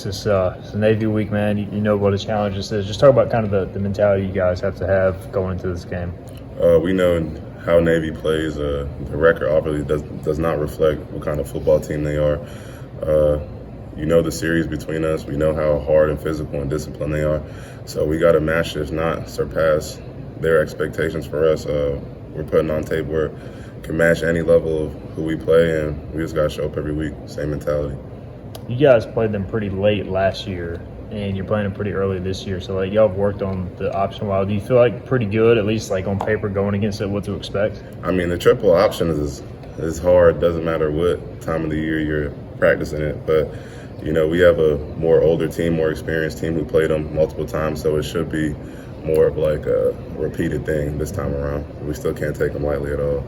It's a Navy week, man. You know what a challenge this is. Just talk about kind of the mentality you guys have to have going into this game. We know how Navy plays. The record obviously does not reflect what kind of football team they are. You know the series between us. We know how hard and physical and disciplined they are. So we got to match, if not surpass, their expectations for us. We're putting on tape where can match any level of who we play, and we just got to show up every week. Same mentality. You guys played them pretty late last year, and you're playing them pretty early this year. So, like, y'all have worked on the option a while. Do you feel like pretty good, at least like on paper, going against it, what to expect? I mean, the triple option is hard. Doesn't matter what time of the year you're practicing it, but you know, we have a more older team, more experienced team who played them multiple times, so it should be more of like a repeated thing this time around. We still can't take them lightly at all.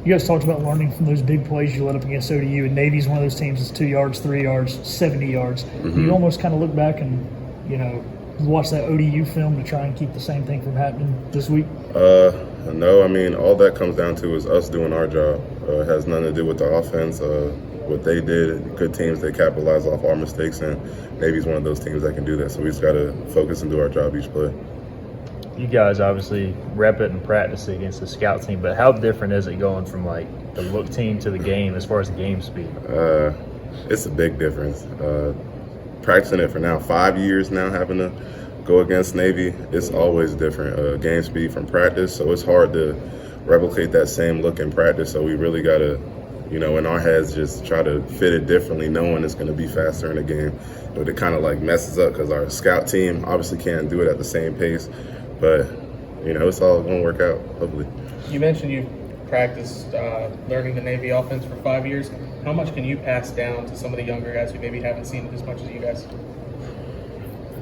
You guys talked about learning from those big plays you let up against ODU, and Navy's one of those teams that's 2 yards, 3 yards, 70 yards. Mm-hmm. You almost kind of look back and, you know, watch that ODU film to try and keep the same thing from happening this week? No, I mean, all that comes down to is us doing our job. It has nothing to do with the offense. What they did, good teams, they capitalize off our mistakes, and Navy's one of those teams that can do that. So we just got to focus and do our job each play. You guys obviously rep it and practice it against the scout team, but how different is it going from like the look team to the game as far as the game speed? It's a big difference. Practicing it for now 5 years now, having to go against Navy, it's always different. Game speed from practice, so it's hard to replicate that same look in practice. So we really got to, you know, in our heads, just try to fit it differently, knowing it's going to be faster in the game. But it kind of like messes up because our scout team obviously can't do it at the same pace. But, you know, it's all going to work out, hopefully. You mentioned you practiced learning the Navy offense for 5 years. How much can you pass down to some of the younger guys who maybe haven't seen it as much as you guys?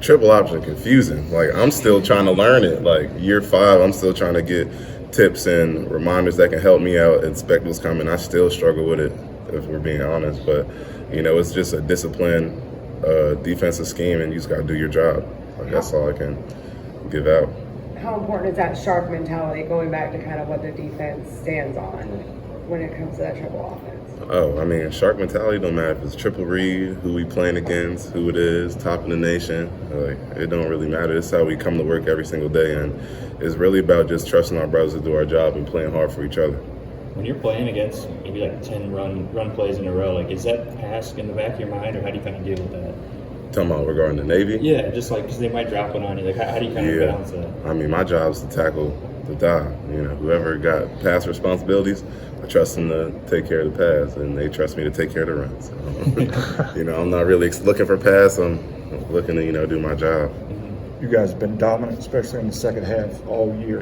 Triple option, confusing. Like, I'm still trying to learn it. Like, year 5, I'm still trying to get tips and reminders that can help me out, expect what's coming. I still struggle with it, if we're being honest. But, you know, it's just a disciplined defensive scheme, and you just got to do your job. Like, that's all I can give out. How important is that sharp mentality, going back to kind of what the defense stands on when it comes to that triple offense? Oh, I mean, sharp mentality don't matter if it's triple read, who we playing against, who it is, top in the nation. Like, it don't really matter. It's how we come to work every single day, and it's really about just trusting our brothers to do our job and playing hard for each other. When you're playing against maybe like 10 run plays in a row, like, is that pass in the back of your mind, or how do you kind of deal with that? Talking about regarding the Navy? Yeah, just like because they might drop one on you. Like, how do you kind of balance that? I mean, my job is to tackle the dive. You know, whoever got pass responsibilities, I trust them to take care of the pass, and they trust me to take care of the run. So, you know, I'm not really looking for pass. I'm looking to, you know, do my job. You guys have been dominant, especially in the second half all year.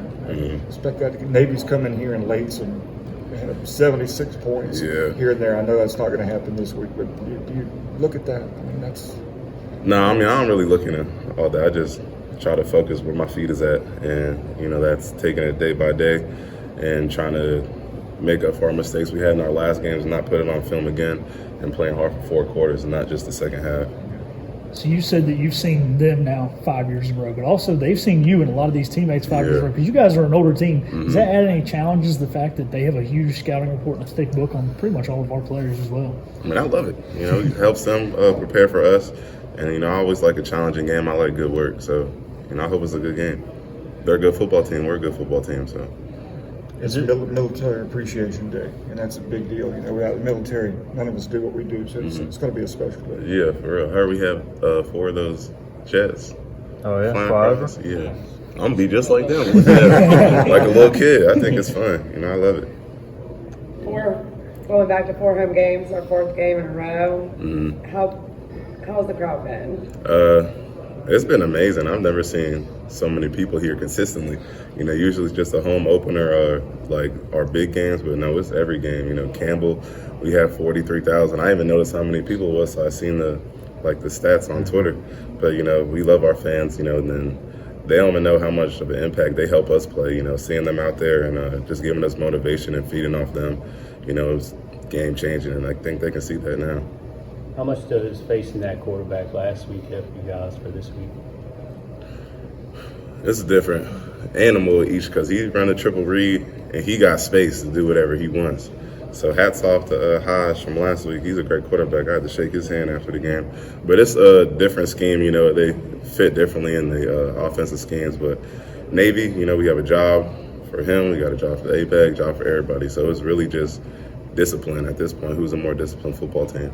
Expect that Navy's coming here in late, and 76 points here and there. I know that's not going to happen this week, but do you look at that? I mean, that's. No, I mean, I don't really look into all that. I just try to focus where my feet is at, and, you know, that's taking it day by day and trying to make up for our mistakes we had in our last games and not put it on film again, and playing hard for 4 quarters and not just the second half. So you said that you've seen them now 5 years in a row, but also they've seen you and a lot of these teammates 5 years in a row, because you guys are an older team. Does that add any challenges, the fact that they have a huge scouting report and a thick book on pretty much all of our players as well? I mean, I love it. You know, it helps them prepare for us. And, you know, I always like a challenging game. I like good work. So, you know, I hope it's a good game. They're a good football team. We're a good football team. So, it's Military Appreciation Day, and that's a big deal. You know, without the military, none of us do what we do. So it's going to be a special day. Yeah, for real. I heard we have 4 of those jets. Oh, yeah? Flying 5? Yeah. I'm going to be just like them. Like a little kid. I think it's fun. You know, I love it. Going back to 4 home games, our 4th game in a row. How's the crowd been? It's been amazing. I've never seen so many people here consistently. You know, usually it's just a home opener, like our big games, but no, it's every game. You know, Campbell, we have 43,000. I even noticed how many people it was, so I seen the stats on Twitter. But, you know, we love our fans, you know, and then they don't even know how much of an impact they help us play. You know, seeing them out there and just giving us motivation and feeding off them, you know, it was game changing, and I think they can see that now. How much does facing that quarterback last week help you guys for this week? It's a different animal each, because he run a triple read and he got space to do whatever he wants. So hats off to Hodge from last week. He's a great quarterback. I had to shake his hand after the game. But it's a different scheme. You know, they fit differently in the offensive schemes. But Navy, you know, we have a job for him. We got a job for the APEC, job for everybody. So it's really just discipline at this point. Who's a more disciplined football team?